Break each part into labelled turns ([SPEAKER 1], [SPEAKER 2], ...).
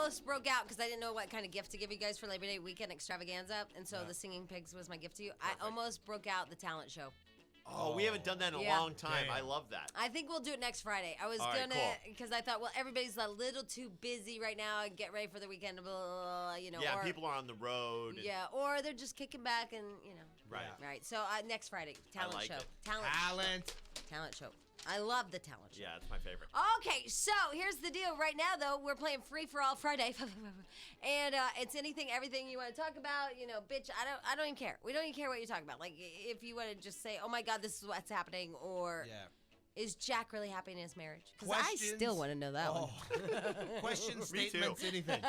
[SPEAKER 1] almost broke out because I didn't know what kind of gift to give you guys for Labor Day weekend extravaganza, and so the Singing Pigs was my gift to you. Perfect. I almost broke out the talent show.
[SPEAKER 2] Oh, we haven't done that in a long time. Damn. I love that.
[SPEAKER 1] I think we'll do it next Friday. I was because I thought, well, everybody's a little too busy right now and get ready for the weekend. Blah, blah, blah,
[SPEAKER 2] Yeah, people are on the road.
[SPEAKER 1] Yeah, or they're just kicking back and,
[SPEAKER 2] Right.
[SPEAKER 1] Right. So next Friday, talent show.
[SPEAKER 2] It.
[SPEAKER 1] Talent show. I love the talent show.
[SPEAKER 2] Yeah, it's my favorite.
[SPEAKER 1] Okay, so here's the deal. Right now, though, we're playing Free for All Friday, and it's anything, everything you want to talk about. Bitch, I don't even care. We don't even care what you talk about. Like, if you want to just say, "Oh my God, this is what's happening," or is Jack really happy in his marriage? Because I still want to know that one.
[SPEAKER 3] Questions, statements, anything.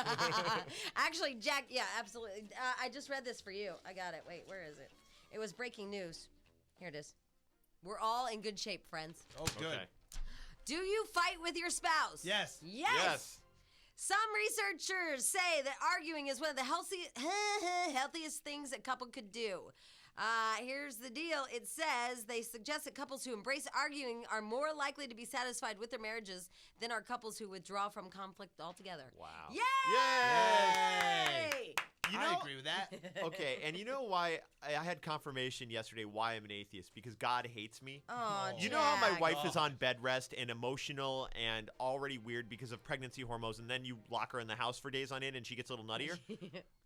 [SPEAKER 1] Actually, Jack, yeah, absolutely. I just read this for you. I got it. Wait, where is it? It was breaking news. Here it is. We're all in good shape, friends.
[SPEAKER 3] Oh, good.
[SPEAKER 2] Okay.
[SPEAKER 1] Do you fight with your spouse?
[SPEAKER 3] Yes.
[SPEAKER 1] Yes. Some researchers say that arguing is one of the healthiest things a couple could do. Here's the deal. It says they suggest that couples who embrace arguing are more likely to be satisfied with their marriages than are couples who withdraw from conflict altogether.
[SPEAKER 2] Wow.
[SPEAKER 1] Yay!
[SPEAKER 3] I agree with that.
[SPEAKER 2] Okay, and you know why I had confirmation yesterday why I'm an atheist? Because God hates me.
[SPEAKER 1] Oh,
[SPEAKER 2] You know how my wife is on bed rest and emotional and already weird because of pregnancy hormones, and then you lock her in the house for days on end and she gets a little nuttier?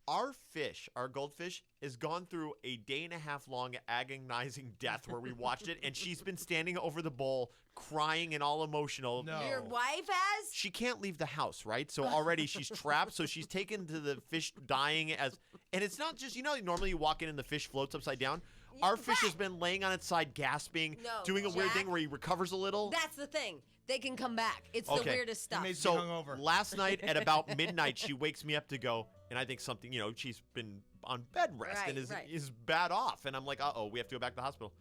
[SPEAKER 2] Our fish, our goldfish, has gone through a 1.5 day long agonizing death where we watched it, and she's been standing over the bowl crying and all emotional.
[SPEAKER 3] No.
[SPEAKER 1] Your wife has?
[SPEAKER 2] She can't leave the house, right? So already she's trapped. So she's taken to the fish dying and it's not just, normally you walk in and the fish floats upside down. Our fish has been laying on its side, gasping, doing a weird thing where he recovers a little.
[SPEAKER 1] That's the thing. They can come back. It's the weirdest stuff.
[SPEAKER 2] So last night at about midnight, she wakes me up to go, and I think something, she's been on bed rest and is bad off. And I'm like, we have to go back to the hospital.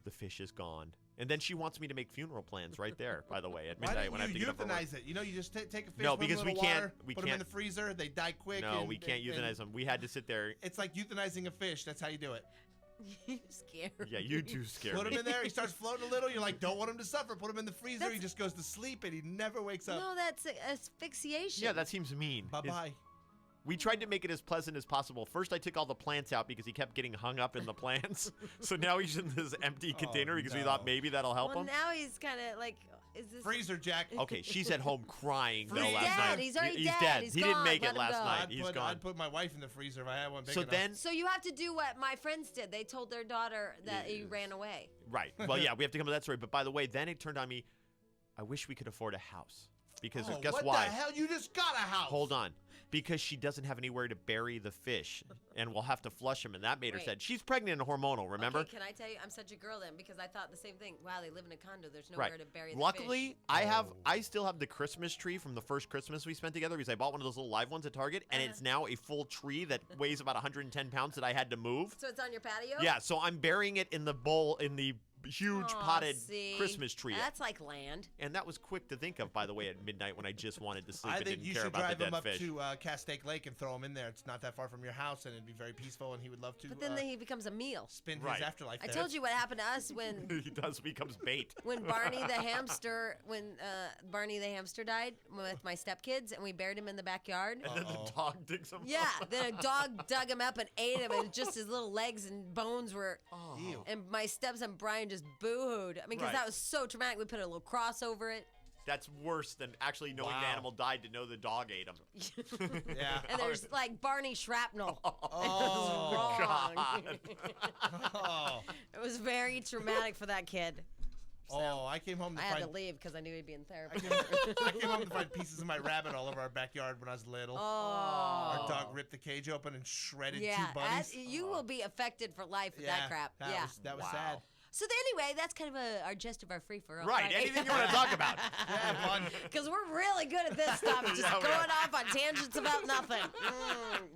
[SPEAKER 2] The fish is gone. And then she wants me to make funeral plans right there, by the way, at midnight when I have to get up for work.
[SPEAKER 3] Euthanize it? You just take a fish,
[SPEAKER 2] no, because we can't.
[SPEAKER 3] Put them in the freezer. They die quick.
[SPEAKER 2] No, we can't euthanize them. We had to sit there.
[SPEAKER 3] It's like euthanizing a fish. That's how you do it.
[SPEAKER 1] You scare me.
[SPEAKER 2] Yeah, you do scare me.
[SPEAKER 3] Put him in there. He starts floating a little. You're like, don't want him to suffer. Put him in the freezer. He just goes to sleep and he never wakes up.
[SPEAKER 1] No, that's asphyxiation.
[SPEAKER 2] Yeah, that seems mean.
[SPEAKER 3] Bye-bye.
[SPEAKER 2] We tried to make it as pleasant as possible. First, I took all the plants out because he kept getting hung up in the plants. So now he's in this empty container because we thought maybe that'll help him.
[SPEAKER 1] Now he's kind of like, is this...
[SPEAKER 3] Freezer, Jack.
[SPEAKER 2] Okay, she's at home crying, though, last
[SPEAKER 1] dead.
[SPEAKER 2] night.
[SPEAKER 1] He's already
[SPEAKER 2] dead.
[SPEAKER 1] He's
[SPEAKER 2] he
[SPEAKER 1] gone.
[SPEAKER 2] didn't make
[SPEAKER 1] Let
[SPEAKER 2] it last
[SPEAKER 1] him go.
[SPEAKER 2] night. He's gone.
[SPEAKER 3] I'd put my wife in the freezer if I had one big enough.
[SPEAKER 1] So you have to do what my friends did. They told their daughter that he ran away.
[SPEAKER 2] Right. Well, yeah, we have to come to that story. But by the way, then it turned on me, I wish we could afford a house. Because guess why?
[SPEAKER 3] What the hell? You just got a house.
[SPEAKER 2] Hold on. Because she doesn't have anywhere to bury the fish, and we'll have to flush him. And that made her sad. She's pregnant and hormonal, remember?
[SPEAKER 1] Okay, can I tell you, I'm such a girl then, because I thought the same thing. Wow, they live in a condo. There's nowhere to bury the fish.
[SPEAKER 2] Luckily, I still have the Christmas tree from the first Christmas we spent together because I bought one of those little live ones at Target, and it's now a full tree that weighs about 110 pounds that I had to move.
[SPEAKER 1] So it's on your patio?
[SPEAKER 2] Yeah, so I'm burying it in the bowl in the huge potted Christmas tree.
[SPEAKER 1] That's like land.
[SPEAKER 2] And that was quick to think of, by the way, at midnight when I just wanted to sleep
[SPEAKER 3] I
[SPEAKER 2] and
[SPEAKER 3] think
[SPEAKER 2] didn't
[SPEAKER 3] you
[SPEAKER 2] care
[SPEAKER 3] should
[SPEAKER 2] about the
[SPEAKER 3] drive him
[SPEAKER 2] dead
[SPEAKER 3] up
[SPEAKER 2] fish.
[SPEAKER 3] to Castaic Lake and throw him in there. It's not that far from your house, and it'd be very peaceful, and he would love to.
[SPEAKER 1] But then he becomes a meal.
[SPEAKER 3] Spend his afterlife
[SPEAKER 1] I
[SPEAKER 3] there.
[SPEAKER 1] told you what happened to us when
[SPEAKER 2] he becomes bait.
[SPEAKER 1] When Barney the hamster died with my stepkids, and we buried him in the backyard.
[SPEAKER 2] And then the dog digs him up.
[SPEAKER 1] Yeah, then a dog dug him up and ate him, and just his little legs and bones were.
[SPEAKER 3] Ew.
[SPEAKER 1] And my stepson Brian just boo-hooed. I mean, because that was so traumatic. We put a little cross over it.
[SPEAKER 2] That's worse than actually knowing the animal died to know the dog ate him.
[SPEAKER 3] Yeah.
[SPEAKER 1] And there's like Barney shrapnel.
[SPEAKER 3] Oh,
[SPEAKER 2] God.
[SPEAKER 1] It was very traumatic for that kid.
[SPEAKER 3] So I came home to
[SPEAKER 1] I had to leave because I knew he'd be in therapy.
[SPEAKER 3] I came home to find pieces of my rabbit all over our backyard when I was little.
[SPEAKER 1] Oh.
[SPEAKER 3] Our dog ripped the cage open and shredded two bunnies.
[SPEAKER 1] You will be affected for life with that crap.
[SPEAKER 3] That was sad.
[SPEAKER 1] So anyway, that's kind of our gist of our free-for-all.
[SPEAKER 2] Right, anything you want to talk about.
[SPEAKER 1] Because we're really good at this stuff, just going off on tangents about nothing.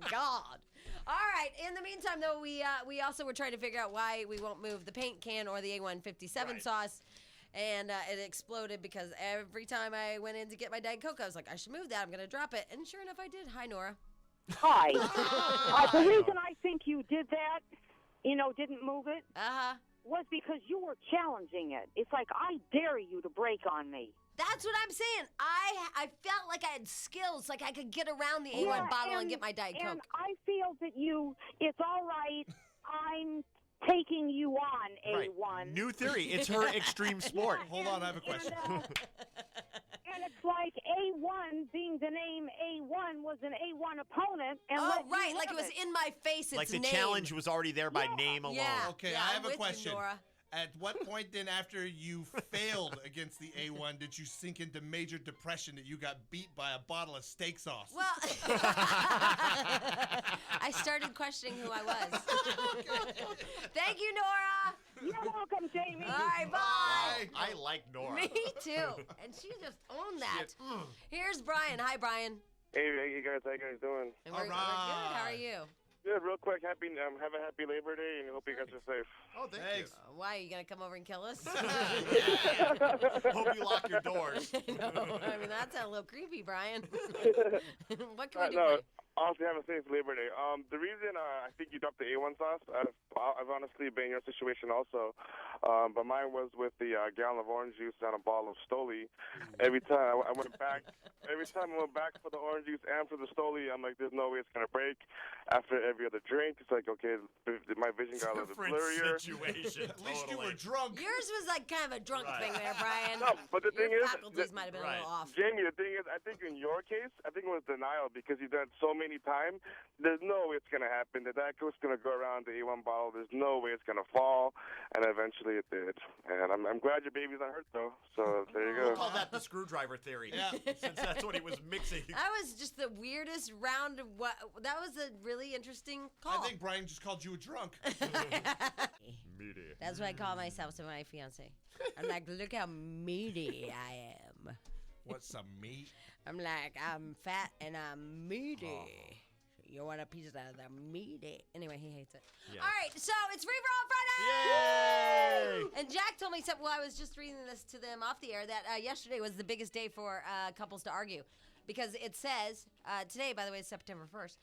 [SPEAKER 1] God. All right, in the meantime, though, we also were trying to figure out why we won't move the paint can or the A157 sauce. And it exploded because every time I went in to get my Diet Coke, I was like, I should move that. I'm going to drop it. And sure enough, I did. Hi, Nora.
[SPEAKER 4] Hi. The reason I think you did that, didn't move it,
[SPEAKER 1] Uh-huh.
[SPEAKER 4] was because you were challenging it. It's like, I dare you to break on me.
[SPEAKER 1] That's what I'm saying. I felt like I had skills, like I could get around the A1 bottle and get my Diet
[SPEAKER 4] And
[SPEAKER 1] Coke.
[SPEAKER 4] I feel that it's all right. I'm taking you on,
[SPEAKER 2] Right.
[SPEAKER 4] A1.
[SPEAKER 2] New theory. It's her extreme sport.
[SPEAKER 3] Hold on, I have a question.
[SPEAKER 4] And it's like A1 being the name A1 was an A1 opponent. And
[SPEAKER 1] Oh,
[SPEAKER 4] let you
[SPEAKER 1] right. Like it
[SPEAKER 4] have
[SPEAKER 1] was in my face. Its
[SPEAKER 2] Like the
[SPEAKER 1] name.
[SPEAKER 2] challenge was already there by name alone.
[SPEAKER 1] Yeah.
[SPEAKER 3] Okay,
[SPEAKER 1] yeah,
[SPEAKER 3] I
[SPEAKER 1] I'm
[SPEAKER 3] have a
[SPEAKER 1] with you,
[SPEAKER 3] question.
[SPEAKER 1] Nora.
[SPEAKER 3] At what point then, after you failed against the A1, did you sink into major depression that you got beat by a bottle of steak sauce?
[SPEAKER 1] Well, I started questioning who I was. Thank you, Nora.
[SPEAKER 4] You're welcome, Jamie.
[SPEAKER 1] All right, bye.
[SPEAKER 2] I like Nora.
[SPEAKER 1] Me too. And she just owned that. Here's Brian. Hi, Brian.
[SPEAKER 5] Hey, guys, how you guys doing?
[SPEAKER 1] And
[SPEAKER 3] All
[SPEAKER 1] we're good. How are
[SPEAKER 3] right.
[SPEAKER 1] you?
[SPEAKER 5] Good, real quick. Have a happy Labor Day, and hope you guys are safe.
[SPEAKER 2] Oh, thank
[SPEAKER 3] Thanks.
[SPEAKER 1] Why are you gonna come over and kill us?
[SPEAKER 2] you. Hope you lock your doors.
[SPEAKER 1] No, I mean that's a little creepy, Brian. What can we do?
[SPEAKER 5] No,
[SPEAKER 1] For you?
[SPEAKER 5] honestly, have a safe Labor Day. The reason I think you dropped the A1 sauce, I've honestly been in your situation also, but mine was with the gallon of orange juice and a bottle of Stoli. Every time I went back, for the orange juice and for the Stoli, I'm like, there's no way it's gonna break. After every other drink, it's like, okay, my vision got a little
[SPEAKER 2] Different
[SPEAKER 5] blurrier.
[SPEAKER 2] situation.
[SPEAKER 3] At least you
[SPEAKER 2] totally.
[SPEAKER 3] were drunk.
[SPEAKER 1] Yours was like kind of a drunk
[SPEAKER 2] Right.
[SPEAKER 1] thing there, Brian.
[SPEAKER 5] No, but the
[SPEAKER 1] Your
[SPEAKER 5] thing is,
[SPEAKER 1] faculties might have been a little off.
[SPEAKER 5] Jamie, the thing is, I think in your case, I think it was denial because you've done it so many times. There's no way it's going to happen. The Diet Coke's going to go around the A1 bottle. There's no way it's going to fall. And eventually it did. And I'm glad your baby's not hurt, though. So there you
[SPEAKER 2] We'll
[SPEAKER 5] go.
[SPEAKER 2] call that the screwdriver theory.
[SPEAKER 3] Yeah.
[SPEAKER 2] Since that's what he was mixing.
[SPEAKER 1] That was just the weirdest round of what. That was a really interesting call.
[SPEAKER 3] I think Brian just called you a drunk.
[SPEAKER 2] Meaty.
[SPEAKER 1] That's what I call myself to my fiance. I'm like, look how meaty I am.
[SPEAKER 3] What's some meat?
[SPEAKER 1] I'm like, I'm fat and I'm meaty.
[SPEAKER 2] Oh.
[SPEAKER 1] You want a piece of the meaty? Anyway, he hates it.
[SPEAKER 2] Yeah.
[SPEAKER 1] All right, so it's Free for All Friday!
[SPEAKER 2] Yay!
[SPEAKER 1] And Jack told me something. Well, I was just reading this to them off the air that yesterday was the biggest day for couples to argue. Because it says, today, by the way, is September 1st.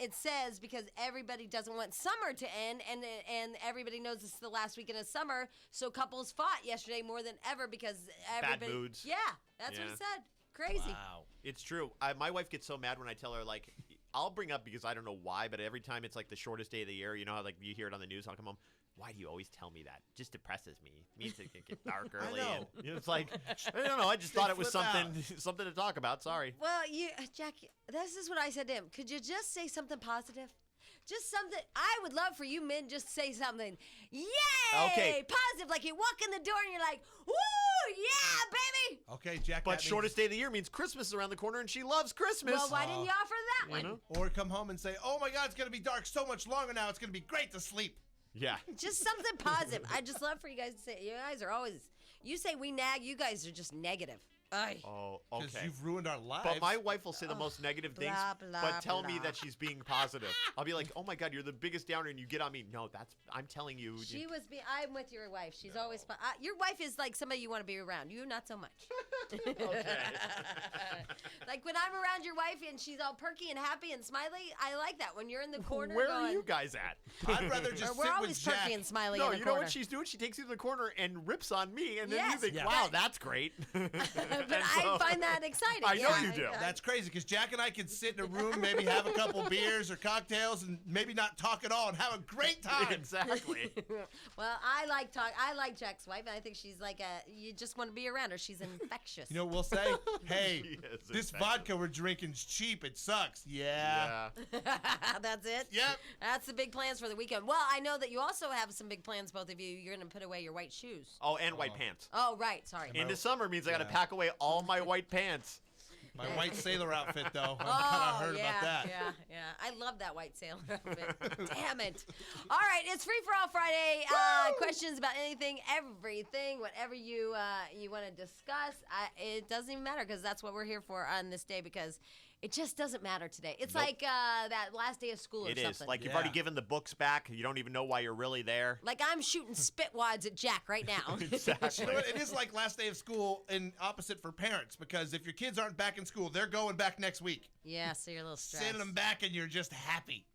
[SPEAKER 1] It says because everybody doesn't want summer to end, and everybody knows it's the last weekend of summer, so couples fought yesterday more than ever because everybody.
[SPEAKER 2] Bad moods.
[SPEAKER 1] Yeah, that's what
[SPEAKER 2] Yeah.
[SPEAKER 1] it said. Crazy.
[SPEAKER 2] Wow. It's true. My wife gets so mad when I tell her, like, I'll bring up because I don't know why, but every time it's like the shortest day of the year, you know how like you hear it on the news, I'll come home. Why do you always tell me that? It just depresses me. It means it can get dark early.
[SPEAKER 3] know.
[SPEAKER 2] And, you know, it's like, I don't know. I just thought it was
[SPEAKER 3] flip out.
[SPEAKER 2] something to talk about. Sorry.
[SPEAKER 1] Well, Jack, this is what I said to him. Could you just say something positive? Just something. I would love for you men just say something. Yay!
[SPEAKER 2] Okay.
[SPEAKER 1] Positive. Like you walk in the door and you're like, woo, yeah, baby.
[SPEAKER 3] Okay, Jack.
[SPEAKER 2] But
[SPEAKER 3] that means-
[SPEAKER 2] shortest day of the year means Christmas is around the corner, and she loves Christmas.
[SPEAKER 1] Well, why didn't you offer that one?
[SPEAKER 2] know?
[SPEAKER 3] Or come home and say, oh my God, it's going to be dark so much longer now. It's going to be great to sleep.
[SPEAKER 2] Yeah.
[SPEAKER 1] Just something positive. I just love for you guys to say. You guys are always. You say we nag. You guys are just negative. Ay.
[SPEAKER 2] Oh,
[SPEAKER 3] Because
[SPEAKER 2] okay.
[SPEAKER 3] you've ruined our lives.
[SPEAKER 2] But my wife will say the most negative things,
[SPEAKER 1] blah, blah,
[SPEAKER 2] but tell me
[SPEAKER 1] blah.
[SPEAKER 2] that she's being positive. I'll be like, oh my God, you're the biggest downer, and you get on me. No, I'm telling you.
[SPEAKER 1] She was. I'm with your wife. She's always. Your wife is like somebody you want to be around. You, not so much. Like when I'm around your wife and she's all perky and happy and smiley, I like that. When you're in the corner,
[SPEAKER 2] Where
[SPEAKER 1] going,
[SPEAKER 2] are you guys at?
[SPEAKER 3] I'd rather just
[SPEAKER 1] We're
[SPEAKER 3] sit
[SPEAKER 1] always
[SPEAKER 3] with Jack.
[SPEAKER 1] perky and smiley
[SPEAKER 2] No,
[SPEAKER 1] in the
[SPEAKER 2] you know
[SPEAKER 1] corner.
[SPEAKER 2] what she's doing? She takes you to the corner and rips on me, and then
[SPEAKER 1] Yes.
[SPEAKER 2] you think,
[SPEAKER 3] Yeah.
[SPEAKER 2] wow, that's great.
[SPEAKER 1] But I find that exciting.
[SPEAKER 2] I know
[SPEAKER 1] yeah,
[SPEAKER 2] you do.
[SPEAKER 3] That's crazy because Jack and I could sit in a room, maybe have a couple beers or cocktails, and maybe not talk at all and have a great time.
[SPEAKER 2] Exactly.
[SPEAKER 1] Well, I like Jack's wife, and I think she's like you just want to be around her. She's infectious.
[SPEAKER 3] You know what we'll say? Hey,
[SPEAKER 2] She is
[SPEAKER 3] this
[SPEAKER 2] infectious.
[SPEAKER 3] vodka we're drinking's cheap. It sucks. Yeah.
[SPEAKER 1] That's it?
[SPEAKER 3] Yep.
[SPEAKER 1] That's the big plans for the weekend. Well, I know that you also have some big plans, both of you. You're going to put away your white shoes.
[SPEAKER 2] Oh, and white pants.
[SPEAKER 1] Oh, right. Sorry.
[SPEAKER 2] Into summer means I got to
[SPEAKER 3] Yeah.
[SPEAKER 2] pack away all my white pants.
[SPEAKER 3] My white sailor outfit, though. I'm
[SPEAKER 1] Oh,
[SPEAKER 3] kind of heard
[SPEAKER 1] yeah,
[SPEAKER 3] about that.
[SPEAKER 1] yeah. I love that white sailor outfit. Damn it. All right, it's Free for All Friday. Questions about anything, everything, whatever you want to discuss. It doesn't even matter because that's what we're here for on this day because it just doesn't matter today. It's
[SPEAKER 2] Nope.
[SPEAKER 1] like that last day of school or
[SPEAKER 2] It
[SPEAKER 1] something.
[SPEAKER 2] is. Like you've
[SPEAKER 3] Yeah.
[SPEAKER 2] already given the books back. You don't even know why you're really there.
[SPEAKER 1] Like I'm shooting spit wads at Jack right now.
[SPEAKER 2] Exactly.
[SPEAKER 3] You know what? It is like last day of school and opposite for parents because if your kids aren't back in school, they're going back next week.
[SPEAKER 1] Yeah, so you're a little stressed.
[SPEAKER 3] Sending them back and you're just happy.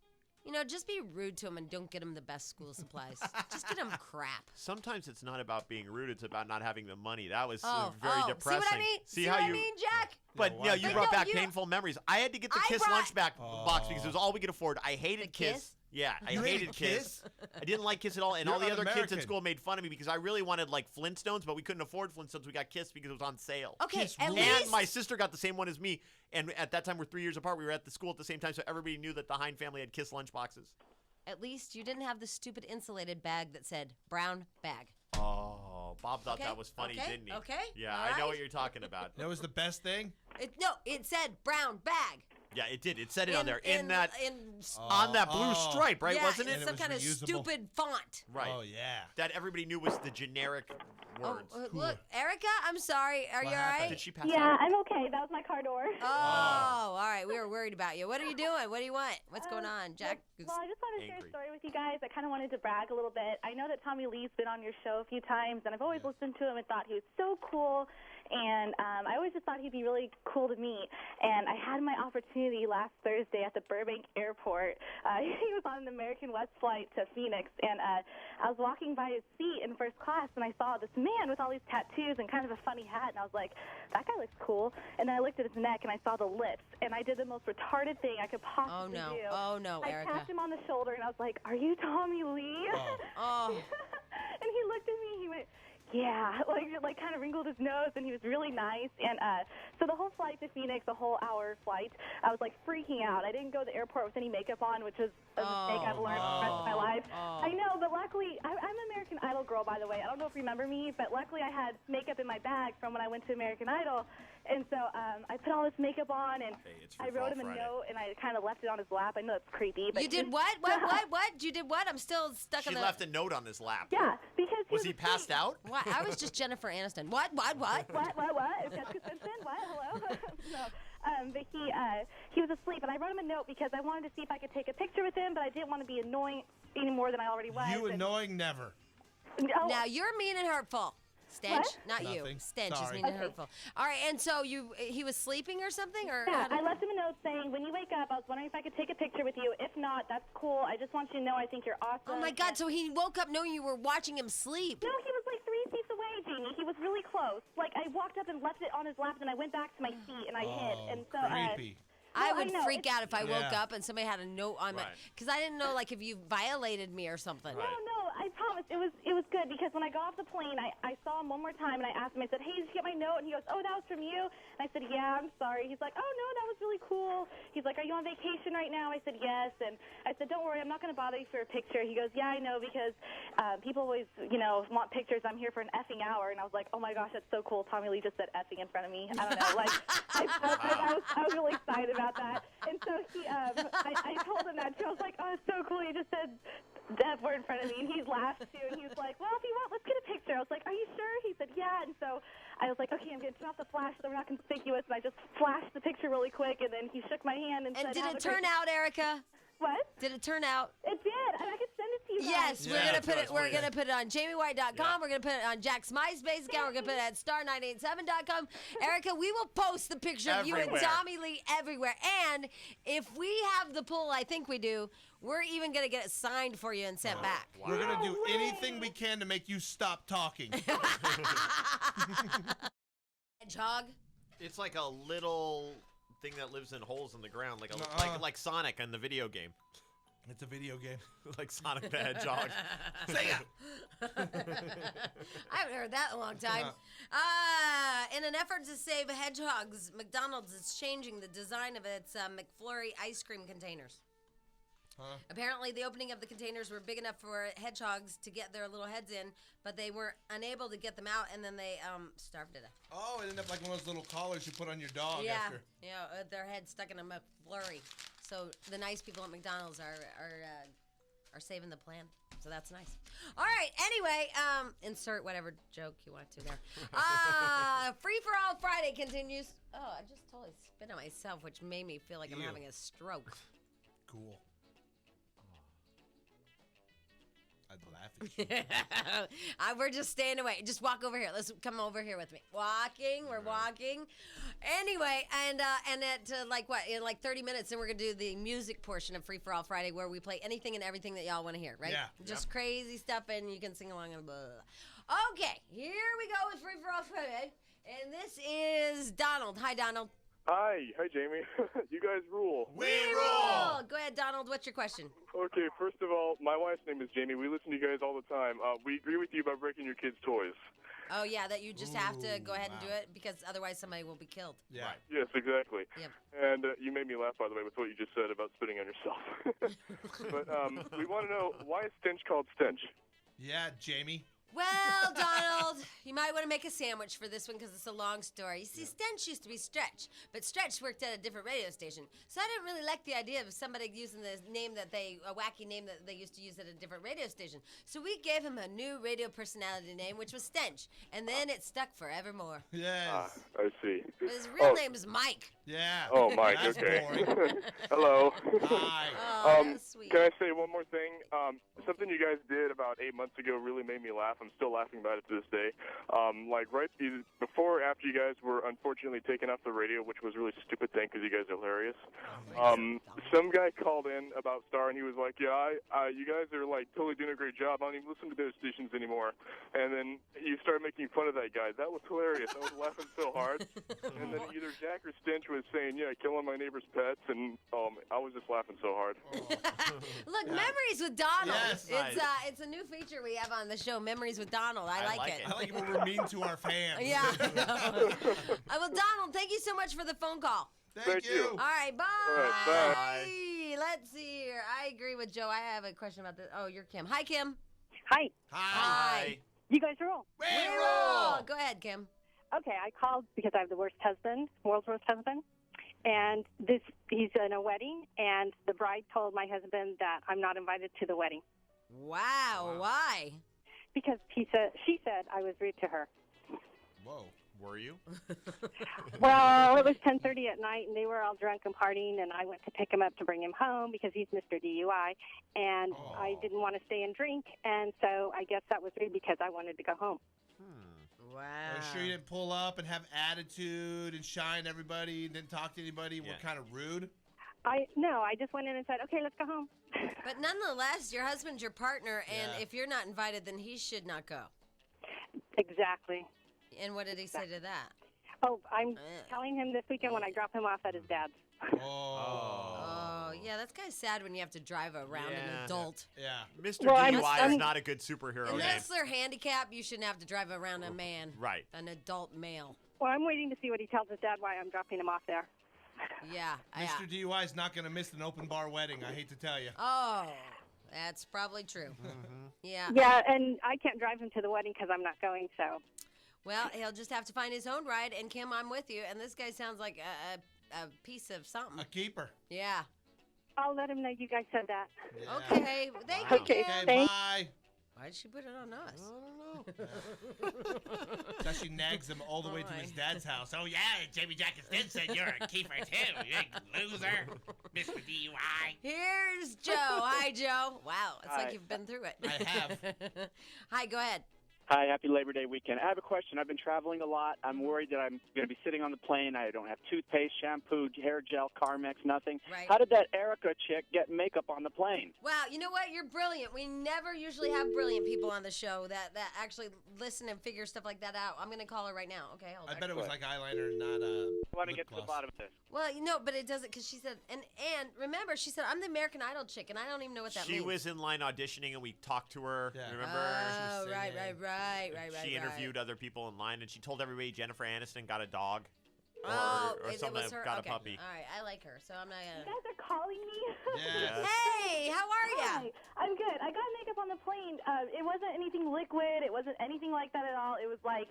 [SPEAKER 1] just be rude to them and don't get them the best school supplies. Just get them crap.
[SPEAKER 2] Sometimes it's not about being rude; it's about not having the money. That was
[SPEAKER 1] Oh,
[SPEAKER 2] very depressing.
[SPEAKER 1] See what I mean? See
[SPEAKER 2] how
[SPEAKER 1] what
[SPEAKER 2] you?
[SPEAKER 1] I mean, Jack?
[SPEAKER 2] But
[SPEAKER 3] Yeah,
[SPEAKER 2] yeah,
[SPEAKER 3] why-
[SPEAKER 2] you
[SPEAKER 1] But
[SPEAKER 2] brought
[SPEAKER 1] no,
[SPEAKER 2] back
[SPEAKER 1] you-
[SPEAKER 2] painful memories. I had to get the
[SPEAKER 1] I
[SPEAKER 2] Kiss
[SPEAKER 1] brought-
[SPEAKER 2] lunch box because it was all we could afford. I hated
[SPEAKER 1] Kiss?
[SPEAKER 2] Yeah, I
[SPEAKER 3] You
[SPEAKER 2] hated
[SPEAKER 3] hated
[SPEAKER 2] Kiss.
[SPEAKER 3] Kiss?
[SPEAKER 2] I didn't like Kiss at all, and
[SPEAKER 3] You're
[SPEAKER 2] all the other kids
[SPEAKER 3] un-American.
[SPEAKER 2] at school made fun of me because I really wanted like Flintstones, but we couldn't afford Flintstones. We got Kiss because it was on sale.
[SPEAKER 1] Okay,
[SPEAKER 3] Kiss
[SPEAKER 1] at
[SPEAKER 3] rules.
[SPEAKER 1] least.
[SPEAKER 2] And my sister got the same one as me, and at that time we're 3 years apart. We were at the school at the same time, so everybody knew that the Hine family had Kiss lunch boxes.
[SPEAKER 1] At least you didn't have the stupid insulated bag that said brown bag.
[SPEAKER 2] Oh, Bob thought
[SPEAKER 1] Okay,
[SPEAKER 2] that was funny,
[SPEAKER 1] okay,
[SPEAKER 2] didn't he?
[SPEAKER 1] okay,
[SPEAKER 2] Yeah,
[SPEAKER 1] all
[SPEAKER 2] I know
[SPEAKER 1] right.
[SPEAKER 2] what you're talking about.
[SPEAKER 3] That was the best thing.
[SPEAKER 1] It said brown bag.
[SPEAKER 2] Yeah, it did. It said it on there in that
[SPEAKER 3] Oh,
[SPEAKER 2] on that blue stripe, right?
[SPEAKER 1] yeah,
[SPEAKER 2] Wasn't
[SPEAKER 1] in
[SPEAKER 2] it?
[SPEAKER 3] And it
[SPEAKER 1] some
[SPEAKER 3] was
[SPEAKER 1] kind of
[SPEAKER 3] reusable.
[SPEAKER 1] stupid font.
[SPEAKER 2] Right.
[SPEAKER 3] Oh yeah.
[SPEAKER 2] That everybody knew was the generic words.
[SPEAKER 1] Look, Erica, I'm sorry. Are
[SPEAKER 3] What
[SPEAKER 1] you all
[SPEAKER 3] happened?
[SPEAKER 1] right?
[SPEAKER 2] Did she pass
[SPEAKER 6] Yeah,
[SPEAKER 2] out?
[SPEAKER 6] I'm okay. That was my car door.
[SPEAKER 1] Oh, all right. We were worried about you. What are you doing? What do you want? What's going on, Jack?
[SPEAKER 6] Well, I just wanted to share
[SPEAKER 2] angry.
[SPEAKER 6] a story with you guys. I kind of wanted to brag a little bit. I know that Tommy Lee's been on your show a few times, and I've always listened to him and thought he was so cool. And I always just thought he'd be really cool to meet. And I had my opportunity last Thursday at the Burbank Airport. He was on an American West flight to Phoenix, and I was walking by his seat in first class, and I saw this man with all these tattoos and kind of a funny hat, and I was like, that guy looks cool. And then I looked at his neck, and I saw the lips, and I did the most retarded thing I could possibly do.
[SPEAKER 1] Oh, no,
[SPEAKER 6] I
[SPEAKER 1] Erica.
[SPEAKER 6] tapped him on the shoulder, and I was like, are you Tommy Lee?
[SPEAKER 1] Oh,
[SPEAKER 6] And he looked at me, he went, yeah, like kind of wrinkled his nose, and he was really nice. And so the whole flight to Phoenix, a whole hour flight, I was like freaking out. I didn't go to the airport with any makeup on, which is a mistake I've learned for the rest of my life. I know, but luckily, I'm an American Idol girl, by the way. I don't know if you remember me, but luckily I had makeup in my bag from when I went to American Idol. And so I put all this makeup on, and
[SPEAKER 2] Hey, it's
[SPEAKER 6] I
[SPEAKER 2] Free
[SPEAKER 6] wrote
[SPEAKER 2] Fall
[SPEAKER 6] him a
[SPEAKER 2] Friday.
[SPEAKER 6] note, and I kind of left it on his lap. I know it's creepy, but
[SPEAKER 1] you did what? What? You did what? I'm still stuck
[SPEAKER 2] She
[SPEAKER 1] in the.
[SPEAKER 2] left a note on his lap.
[SPEAKER 6] Yeah, because
[SPEAKER 2] Was he
[SPEAKER 6] was
[SPEAKER 2] passed
[SPEAKER 6] asleep.
[SPEAKER 2] out?
[SPEAKER 1] What? I was just Jennifer Aniston. What?
[SPEAKER 6] What? Is Jessica Simpson? What? Hello? No. But he was asleep, and I wrote him a note because I wanted to see if I could take a picture with him, but I didn't want to be annoying any more than I already was.
[SPEAKER 3] You
[SPEAKER 6] and-
[SPEAKER 3] annoying never.
[SPEAKER 6] Oh,
[SPEAKER 1] Now you're mean and hurtful. Stench,
[SPEAKER 6] What?
[SPEAKER 1] not you.
[SPEAKER 3] Nothing.
[SPEAKER 1] Stench is
[SPEAKER 3] Sorry.
[SPEAKER 1] mean and
[SPEAKER 6] Okay.
[SPEAKER 1] hurtful. All right, and so he was sleeping or something, or
[SPEAKER 6] yeah, I left him a note saying, when you wake up, I was wondering if I could take a picture with you. If not, that's cool. I just want you to know I think you're awesome.
[SPEAKER 1] oh my God!
[SPEAKER 6] And-
[SPEAKER 1] So he woke up knowing you were watching him sleep.
[SPEAKER 6] No, he was like 3 seats away, Jamie. He was really close. Like, I walked up and left it on his lap, and I went back to my seat, and I hid. And so,
[SPEAKER 3] creepy.
[SPEAKER 1] I
[SPEAKER 6] No,
[SPEAKER 1] would
[SPEAKER 6] I know,
[SPEAKER 1] freak
[SPEAKER 6] it's-
[SPEAKER 1] out if I woke
[SPEAKER 3] Yeah.
[SPEAKER 1] up and somebody had a note on my,
[SPEAKER 2] Right.
[SPEAKER 1] because I didn't know like if you violated me or something.
[SPEAKER 2] Right.
[SPEAKER 6] No, I promise. It was good because when I got off the plane, I saw him one more time and I asked him, I said, hey, did you get my note? And he goes, oh, that was from you. And I said, yeah, I'm sorry. He's like, oh, no, that was really cool. He's like, are you on vacation right now? I said, yes. And I said, don't worry, I'm not going to bother you for a picture. He goes, yeah, I know because people always, want pictures. I'm here for an effing hour. And I was like, oh, my gosh, that's so cool. Tommy Lee just said effing in front of me. I don't know. Like, I was really excited about that. And so I told him that, too. I was like, oh, it's so cool. He just said that word in front of me, and he laughed too, and he was like, well, if you want, let's get a picture. I was like, are you sure? He said, yeah. And so I was like, okay, I'm going to turn off the flash so we're not conspicuous, and I just flashed the picture really quick, and then he shook my hand and
[SPEAKER 1] And
[SPEAKER 6] said,
[SPEAKER 1] did
[SPEAKER 6] "Have
[SPEAKER 1] it
[SPEAKER 6] a great-"
[SPEAKER 1] turn out, Erica?
[SPEAKER 6] What?
[SPEAKER 1] Did it turn out?
[SPEAKER 6] It did, and I could send it to you
[SPEAKER 1] Yes,
[SPEAKER 6] guys.
[SPEAKER 1] we're
[SPEAKER 3] Yeah,
[SPEAKER 1] gonna put it.
[SPEAKER 3] that's
[SPEAKER 1] We're
[SPEAKER 3] what it
[SPEAKER 1] gonna put it on JamieWhite.com.
[SPEAKER 2] Yeah.
[SPEAKER 1] We're gonna put it on Jack's MySpace account. We're gonna put it at star987.com. Erica, we will post the picture of you and
[SPEAKER 2] Everywhere.
[SPEAKER 1] Tommy Lee everywhere. And if we have the pull, I think we do. We're even gonna get it signed for you and sent back.
[SPEAKER 3] We're gonna
[SPEAKER 6] No
[SPEAKER 3] do
[SPEAKER 6] way.
[SPEAKER 3] anything we can to make you stop talking.
[SPEAKER 1] Hedgehog.
[SPEAKER 2] It's like a little thing that lives in holes in the ground, like like Sonic in the video game,
[SPEAKER 3] It's a video game.
[SPEAKER 2] like Sonic the Hedgehog.
[SPEAKER 3] Say it.
[SPEAKER 1] I haven't heard that in a long time. In an effort to save hedgehogs, McDonald's is changing the design of its McFlurry ice cream containers.
[SPEAKER 3] Huh?
[SPEAKER 1] Apparently, the opening of the containers were big enough for hedgehogs to get their little heads in, but they were unable to get them out, and then they starved to death.
[SPEAKER 3] Oh, it ended up like one of those little collars you put on your dog
[SPEAKER 1] Yeah,
[SPEAKER 3] after.
[SPEAKER 1] their head stuck in a McFlurry. So the nice people at McDonald's are saving the plan. So that's nice. All right. Anyway, insert whatever joke you want to there. Free for All Friday continues. Oh, I just totally spit on myself, which made me feel like I'm
[SPEAKER 3] Ew.
[SPEAKER 1] having a stroke.
[SPEAKER 3] Cool. I'd laugh at you.
[SPEAKER 1] We're just staying away. Just walk over here. Let's come over here with me. Walking. We're walking. Anyway, and at in 30 minutes, then we're gonna do the music portion of Free for All Friday, where we play anything and everything that y'all want to hear, right?
[SPEAKER 3] Yeah.
[SPEAKER 1] Just crazy stuff, and you can sing along and blah. Okay, here we go with Free for All Friday, and this is Donald. Hi, Donald.
[SPEAKER 5] Hi, Jamie. You guys rule.
[SPEAKER 3] We roll!
[SPEAKER 1] Go ahead, Donald. What's your question?
[SPEAKER 5] Okay, first of all, my wife's name is Jamie. We listen to you guys all the time. We agree with you about breaking your kids' toys.
[SPEAKER 1] Oh, yeah, that you just have to go ahead and
[SPEAKER 3] wow.
[SPEAKER 1] do it because otherwise somebody will be killed.
[SPEAKER 3] Yeah.
[SPEAKER 2] Right.
[SPEAKER 5] Yes, exactly.
[SPEAKER 1] Yep.
[SPEAKER 5] And you made me laugh, by the way, with what you just said about spitting on yourself. But we want to know, why is Stench called Stench?
[SPEAKER 3] Yeah, Jamie.
[SPEAKER 1] Well, Donald, you might want to make a sandwich for this one because it's a long story. You see, Stench used to be Stretch, but Stretch worked at a different radio station. So I didn't really like the idea of somebody using a wacky name that they used to use at a different radio station. So we gave him a new radio personality name, which was Stench, and then it stuck forevermore.
[SPEAKER 3] Yes.
[SPEAKER 5] I see.
[SPEAKER 1] But his real name is Mike.
[SPEAKER 3] Yeah.
[SPEAKER 5] Oh, Mike,
[SPEAKER 3] That's
[SPEAKER 5] okay.
[SPEAKER 3] boring.
[SPEAKER 5] Hello.
[SPEAKER 3] Hi.
[SPEAKER 1] Oh, that's sweet.
[SPEAKER 5] Can I say one more thing? Something you guys did about 8 months ago really made me laugh. I'm still laughing about it to this day. Right before, after you guys were unfortunately taken off the radio, which was a really stupid thing because you guys are hilarious. Some guy called in about Star, and he was like, "Yeah, you guys are like totally doing a great job. I don't even listen to those stations anymore." And then you started making fun of that guy. That was hilarious. I was laughing so hard. And then either Jack or Stench was saying, "Yeah, killing my neighbor's pets," and I was just laughing so hard.
[SPEAKER 1] Look, Memories with Donald.
[SPEAKER 3] Yes.
[SPEAKER 1] It's a new feature we have on the show, Memories with Donald. I like it.
[SPEAKER 3] I like it when we're mean to our fans.
[SPEAKER 1] Yeah. Well, Donald, thank you so much for the phone call.
[SPEAKER 3] Thank you.
[SPEAKER 1] All right, bye.
[SPEAKER 5] All right, bye.
[SPEAKER 1] Let's see here. I agree with Joe. I have a question about this. Oh, you're Kim. Hi, Kim.
[SPEAKER 4] Hi.
[SPEAKER 3] Hi.
[SPEAKER 4] You guys rule.
[SPEAKER 3] We
[SPEAKER 1] roll.
[SPEAKER 3] roll.
[SPEAKER 1] Go ahead, Kim.
[SPEAKER 4] Okay, I called because I have the worst husband, world's worst husband. And he's in a wedding, and the bride told my husband that I'm not invited to the wedding.
[SPEAKER 1] Wow. Why?
[SPEAKER 4] Because she said I was rude to her.
[SPEAKER 3] Whoa.
[SPEAKER 2] Were you?
[SPEAKER 4] Well, it was 10:30 at night, and they were all drunk and partying, and I went to pick him up to bring him home because he's Mr. DUI, and I didn't want to stay and drink, and so I guess that was rude because I wanted to go home.
[SPEAKER 1] Wow.
[SPEAKER 3] Are you sure you didn't pull up and have attitude and shine everybody and didn't talk to anybody and were kind of rude?
[SPEAKER 4] No, I just went in and said, okay, let's go home.
[SPEAKER 1] But nonetheless, your husband's your partner, and
[SPEAKER 3] Yeah.
[SPEAKER 1] if you're not invited, then he should not go.
[SPEAKER 4] Exactly.
[SPEAKER 1] And what did he say to that?
[SPEAKER 4] Oh, I'm telling him this weekend when I drop him off at his dad's.
[SPEAKER 1] Oh, yeah, that's kind of sad when you have to drive around an
[SPEAKER 2] Yeah.
[SPEAKER 1] adult.
[SPEAKER 3] Yeah.
[SPEAKER 2] Mr.
[SPEAKER 4] Well,
[SPEAKER 2] DUI is
[SPEAKER 4] I'm-
[SPEAKER 2] not a good superhero name.
[SPEAKER 1] Unless they're handicapped, you shouldn't have to drive around a man.
[SPEAKER 2] Right.
[SPEAKER 1] An adult male.
[SPEAKER 4] Well, I'm waiting to see what he tells his dad why I'm dropping him off there.
[SPEAKER 1] Yeah.
[SPEAKER 3] Mr. DUI is not going to miss an open bar wedding, I hate to tell you.
[SPEAKER 1] Oh, that's probably true. Yeah.
[SPEAKER 4] Yeah, and I can't drive him to the wedding because I'm not going, so.
[SPEAKER 1] Well, he'll just have to find his own ride. And Kim, I'm with you. And this guy sounds like a piece of something.
[SPEAKER 3] A keeper.
[SPEAKER 1] Yeah.
[SPEAKER 4] I'll let him know you guys said that.
[SPEAKER 3] Yeah.
[SPEAKER 1] Okay. Thank
[SPEAKER 2] Wow.
[SPEAKER 1] you,
[SPEAKER 4] Okay,
[SPEAKER 1] Kim.
[SPEAKER 3] Okay,
[SPEAKER 4] Thanks.
[SPEAKER 3] bye.
[SPEAKER 1] Why did she put it on us?
[SPEAKER 3] So she nags him all the way to his dad's house. Oh, yeah, Jamie Jack instead said you're a keeper, too. You big loser, Mr. DUI.
[SPEAKER 1] Here's Joe. Hi, Joe. Wow. It's like
[SPEAKER 7] Hi.
[SPEAKER 1] you've been through it.
[SPEAKER 3] I have.
[SPEAKER 1] Hi, go ahead.
[SPEAKER 7] Hi, happy Labor Day weekend. I have a question. I've been traveling a lot. I'm worried that I'm going to be sitting on the plane. I don't have toothpaste, shampoo, hair gel, Carmex, nothing.
[SPEAKER 1] Right.
[SPEAKER 7] How did that Erica chick get makeup on the plane?
[SPEAKER 1] Wow, you know what? You're brilliant. We never usually have brilliant people on the show that actually listen and figure stuff like that out. I'm going to call her right now. Okay, hold on.
[SPEAKER 3] I bet it was like eyeliner, not
[SPEAKER 7] I want to
[SPEAKER 3] lip
[SPEAKER 7] get to the
[SPEAKER 3] gloss.
[SPEAKER 7] bottom of this.
[SPEAKER 1] Well, but it doesn't because she said, and remember, she said, I'm the American Idol chick, and I don't even know what that
[SPEAKER 2] She
[SPEAKER 1] means.
[SPEAKER 2] was in line auditioning, and we talked to her.
[SPEAKER 3] Yeah.
[SPEAKER 2] Remember?
[SPEAKER 1] Oh,
[SPEAKER 3] was
[SPEAKER 1] right.
[SPEAKER 2] She interviewed other people in line, and she told everybody Jennifer Aniston got a dog.
[SPEAKER 1] Oh,
[SPEAKER 2] or
[SPEAKER 1] it
[SPEAKER 2] something
[SPEAKER 1] was her.
[SPEAKER 2] got
[SPEAKER 1] Okay.
[SPEAKER 2] a puppy.
[SPEAKER 1] All right, I like her, so I'm not
[SPEAKER 6] You
[SPEAKER 1] gonna.
[SPEAKER 6] guys are calling me?
[SPEAKER 3] Yeah.
[SPEAKER 1] Hey, how are you?
[SPEAKER 6] Hi, I'm good. I got makeup on the plane. It wasn't anything liquid. It wasn't anything like that at all. It was like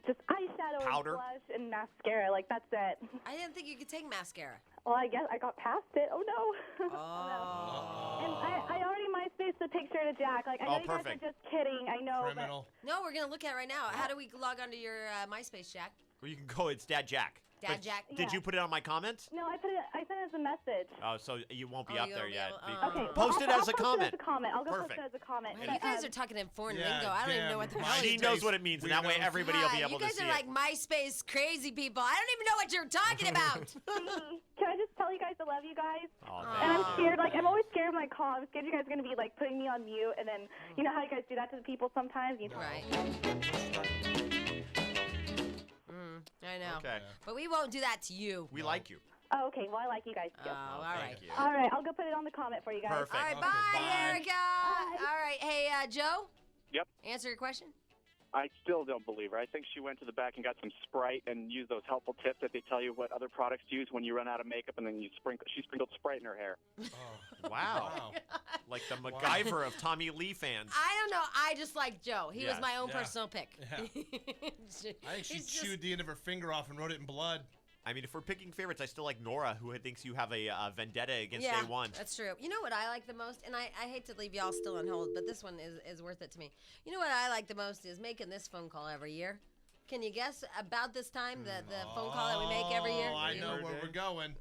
[SPEAKER 6] just eyeshadow
[SPEAKER 2] Powder?
[SPEAKER 6] and blush and mascara. Like, that's it.
[SPEAKER 1] I didn't think you could take mascara.
[SPEAKER 6] Well, I guess I got past it. Oh, no.
[SPEAKER 1] Oh.
[SPEAKER 6] And I already MySpace the picture to Jack. Like, I know you guys
[SPEAKER 2] perfect.
[SPEAKER 6] are just kidding. I know.
[SPEAKER 3] Criminal.
[SPEAKER 1] No, we're gonna look at it right now. How do we log onto your MySpace, Jack?
[SPEAKER 2] Well, you can go. It's Dad Jack.
[SPEAKER 1] Dad Jack.
[SPEAKER 2] Did you put it on my comments?
[SPEAKER 6] No, I sent it as a message.
[SPEAKER 2] Oh, so you won't be
[SPEAKER 1] Oh,
[SPEAKER 2] up
[SPEAKER 1] you
[SPEAKER 2] there
[SPEAKER 1] won't be
[SPEAKER 2] yet.
[SPEAKER 1] able-
[SPEAKER 6] Okay,
[SPEAKER 2] Post it as a comment.
[SPEAKER 6] Post it as a comment. I'll go
[SPEAKER 2] Perfect.
[SPEAKER 6] post it as a comment.
[SPEAKER 1] Man, you guys are talking in foreign
[SPEAKER 3] Yeah,
[SPEAKER 1] lingo. I don't even know what the hell
[SPEAKER 2] She
[SPEAKER 1] you're
[SPEAKER 2] knows what it means, and that way
[SPEAKER 3] Weirdos.
[SPEAKER 2] everybody will be
[SPEAKER 1] God,
[SPEAKER 2] able
[SPEAKER 1] you
[SPEAKER 2] to
[SPEAKER 1] guys
[SPEAKER 2] see
[SPEAKER 1] are
[SPEAKER 2] it.
[SPEAKER 1] like MySpace crazy people. I don't even know what you're talking about.
[SPEAKER 6] Can I just tell you guys I love you guys?
[SPEAKER 2] Oh,
[SPEAKER 6] And I'm
[SPEAKER 2] thank you.
[SPEAKER 6] scared. Like, I'm always scared of my call. I'm scared you guys are going to be, like, putting me on mute. And then, you know how you guys do that to the people sometimes? You
[SPEAKER 1] Right. I know.
[SPEAKER 2] Okay.
[SPEAKER 1] But we won't do that to you.
[SPEAKER 2] We like you.
[SPEAKER 6] Oh, okay. Well, I like you guys, too.
[SPEAKER 1] Oh, all right.
[SPEAKER 2] Thank you.
[SPEAKER 6] All right. I'll go put it on the comment for you guys.
[SPEAKER 2] Perfect.
[SPEAKER 1] All right,
[SPEAKER 3] Okay,
[SPEAKER 1] bye,
[SPEAKER 3] bye.
[SPEAKER 1] Erica. All right, hey, Joe.
[SPEAKER 7] Yep.
[SPEAKER 1] Answer your question.
[SPEAKER 7] I still don't believe her. I think she went to the back and got some Sprite and used those helpful tips that they tell you what other products to use when you run out of makeup, and then she sprinkled Sprite in her hair.
[SPEAKER 3] Oh,
[SPEAKER 2] Wow. Like the MacGyver of Tommy Lee fans.
[SPEAKER 1] I don't know. I just like Joe. He was
[SPEAKER 2] Yes.
[SPEAKER 1] my own
[SPEAKER 3] Yeah.
[SPEAKER 1] personal pick.
[SPEAKER 3] Yeah. I think she
[SPEAKER 1] He's just-
[SPEAKER 3] chewed the end of her finger off and wrote it in blood.
[SPEAKER 2] I mean, if we're picking favorites, I still like Nora, who thinks you have a vendetta against
[SPEAKER 1] Yeah,
[SPEAKER 2] A1.
[SPEAKER 1] that's true. You know what I like the most? And I hate to leave y'all still on hold, but this one is worth it to me. You know what I like the most is making this phone call every year. Can you guess about this time, the phone call that we make every year?
[SPEAKER 3] Oh, I know where we're going.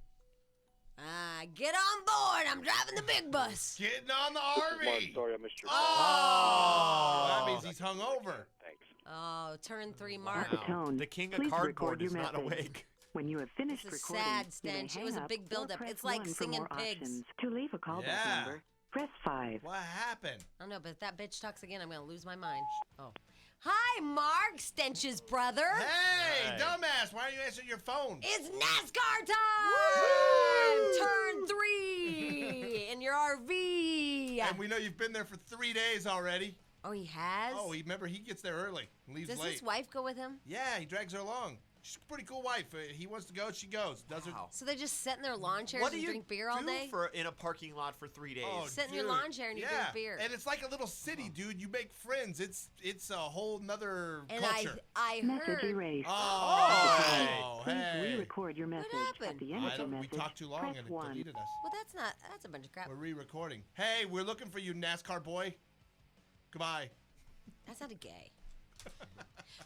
[SPEAKER 1] Get on board. I'm driving the big bus.
[SPEAKER 3] Getting on the
[SPEAKER 5] Mark,
[SPEAKER 3] RV.
[SPEAKER 5] sorry I missed your
[SPEAKER 3] Oh, that means he's hungover.
[SPEAKER 5] Thanks.
[SPEAKER 1] Oh, turn 3 Mark.
[SPEAKER 8] the tone.
[SPEAKER 2] The king of
[SPEAKER 8] Please
[SPEAKER 2] cardboard
[SPEAKER 8] record your
[SPEAKER 2] is not
[SPEAKER 8] message.
[SPEAKER 2] awake.
[SPEAKER 8] When you have finished
[SPEAKER 1] This is
[SPEAKER 8] recording,
[SPEAKER 1] sad,
[SPEAKER 8] you may
[SPEAKER 1] Stench. It
[SPEAKER 8] hang
[SPEAKER 1] was a
[SPEAKER 8] up
[SPEAKER 1] big
[SPEAKER 8] or
[SPEAKER 1] buildup.
[SPEAKER 8] press
[SPEAKER 1] It's like
[SPEAKER 8] 1 for
[SPEAKER 1] singing
[SPEAKER 8] more
[SPEAKER 1] pigs.
[SPEAKER 8] options. To leave a callback
[SPEAKER 3] Yeah.
[SPEAKER 8] number, press 5.
[SPEAKER 3] What happened?
[SPEAKER 1] I don't know, but if that bitch talks again, I'm going to lose my mind. Oh. Hi, Mark, Stench's brother.
[SPEAKER 3] Hey,
[SPEAKER 2] Hey.
[SPEAKER 3] dumbass, why aren't you answering your phone?
[SPEAKER 1] It's NASCAR time! Turn 3 in your RV.
[SPEAKER 3] And we know you've been there for 3 days already.
[SPEAKER 1] Oh, he has?
[SPEAKER 3] Oh, remember, he gets there early and leaves
[SPEAKER 1] Does
[SPEAKER 3] late.
[SPEAKER 1] his wife go with him?
[SPEAKER 3] Yeah, he drags her along. She's a pretty cool wife. He wants to go, she goes. Does her.
[SPEAKER 1] So they just sit in their lawn chairs
[SPEAKER 2] What do
[SPEAKER 1] and
[SPEAKER 2] you
[SPEAKER 1] drink beer all
[SPEAKER 2] do
[SPEAKER 1] day?
[SPEAKER 2] in a parking lot for 3 days?
[SPEAKER 3] Oh,
[SPEAKER 1] Sit in your
[SPEAKER 3] dude.
[SPEAKER 1] lawn chair and you drink beer.
[SPEAKER 3] And it's like a little city, dude. You make friends. It's a whole nother
[SPEAKER 1] And
[SPEAKER 3] culture.
[SPEAKER 1] I
[SPEAKER 8] Message
[SPEAKER 1] heard.
[SPEAKER 8] erased.
[SPEAKER 3] Oh,
[SPEAKER 8] Please
[SPEAKER 3] hey.
[SPEAKER 8] re-record your message.
[SPEAKER 1] happened?
[SPEAKER 8] At the end
[SPEAKER 3] I
[SPEAKER 8] of your
[SPEAKER 3] don't, we
[SPEAKER 8] message,
[SPEAKER 3] talked too long
[SPEAKER 8] press
[SPEAKER 3] and it
[SPEAKER 8] 1.
[SPEAKER 3] deleted us.
[SPEAKER 1] Well, that's a bunch of crap.
[SPEAKER 3] We're re-recording. Hey, we're looking for you, NASCAR boy. Goodbye.
[SPEAKER 1] That sounded gay.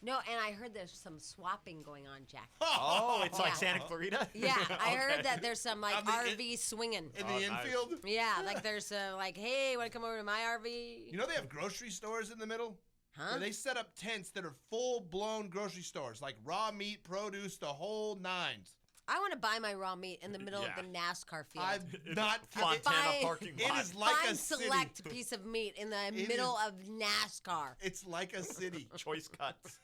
[SPEAKER 1] No, and I heard there's some swapping going on, Jack.
[SPEAKER 2] Oh, it's like
[SPEAKER 1] Yeah.
[SPEAKER 2] Santa Clarita?
[SPEAKER 1] Yeah, I heard
[SPEAKER 2] Okay.
[SPEAKER 1] that there's some like
[SPEAKER 3] On the
[SPEAKER 1] RV swinging.
[SPEAKER 3] In
[SPEAKER 2] Oh,
[SPEAKER 3] the
[SPEAKER 2] nice.
[SPEAKER 3] infield.
[SPEAKER 1] Yeah, like there's like, hey, want to come over to my RV?
[SPEAKER 3] You know they have grocery stores in the middle?
[SPEAKER 1] Huh?
[SPEAKER 3] Where they set up tents that are full-blown grocery stores, like raw meat, produce, the whole nines.
[SPEAKER 1] I want to buy my raw meat in the middle
[SPEAKER 2] Yeah.
[SPEAKER 1] of the NASCAR field.
[SPEAKER 3] I'm not
[SPEAKER 2] Fontana
[SPEAKER 1] Fine.
[SPEAKER 2] parking
[SPEAKER 3] It
[SPEAKER 2] lot.
[SPEAKER 3] is like
[SPEAKER 1] Fine
[SPEAKER 3] a city.
[SPEAKER 1] select piece of meat in the
[SPEAKER 3] It
[SPEAKER 1] middle
[SPEAKER 3] is-
[SPEAKER 1] of NASCAR.
[SPEAKER 3] It's like a city.
[SPEAKER 2] Choice cuts.